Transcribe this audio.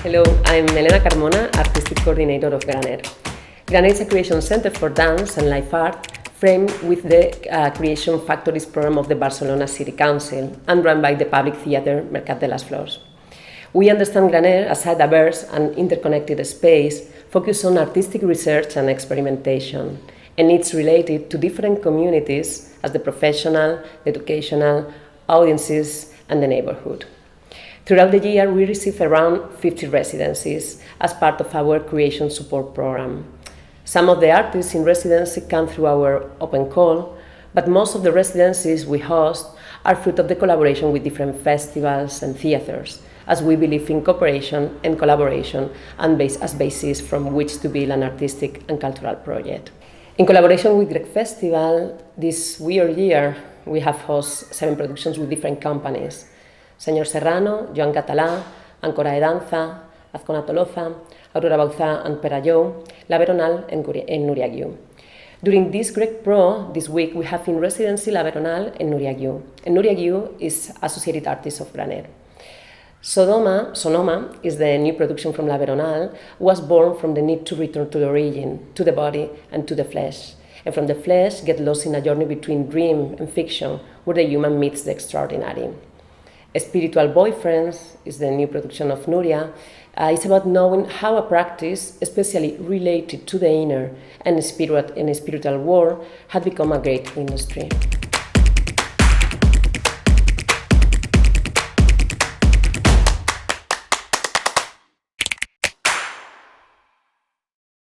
Hello, I'm Elena Carmona, Artistic Coordinator of Graner. Graner is a creation center for dance and live art framed with the Creation Factories program of the Barcelona City Council and run by the public theatre Mercat de les Flors. We understand Graner as a diverse and interconnected space focused on artistic research and experimentation, and it's related to different communities as the professional, the educational, audiences, and the neighborhood. Throughout the year, we receive around 50 residencies as part of our creation support program. Some of the artists in residency come through our open call, but most of the residencies we host are fruit of the collaboration with different festivals and theaters, as we believe in cooperation and collaboration and as basis from which to build an artistic and cultural project. In collaboration with Grec Festival, this weird year, we have hosted 7 productions with different companies: Señor Serrano, Joan Català, Ancora de Danza, Azcona Tolosa, Aurora Bauzá and Perayó, La Veronal and Núria Guiu. During this Grec Pro, this week we have in residency La Veronal and Núria Guiu. And Núria Guiu is associated artist of Graner. Sonoma is the new production from La Veronal, was born from the need to return to the origin, to the body and to the flesh. And from the flesh, get lost in a journey between dream and fiction, where the human meets the extraordinary. Spiritual Boyfriends is the new production of Núria. It's about knowing how a practice, especially related to the inner and spiritual world, had become a great industry.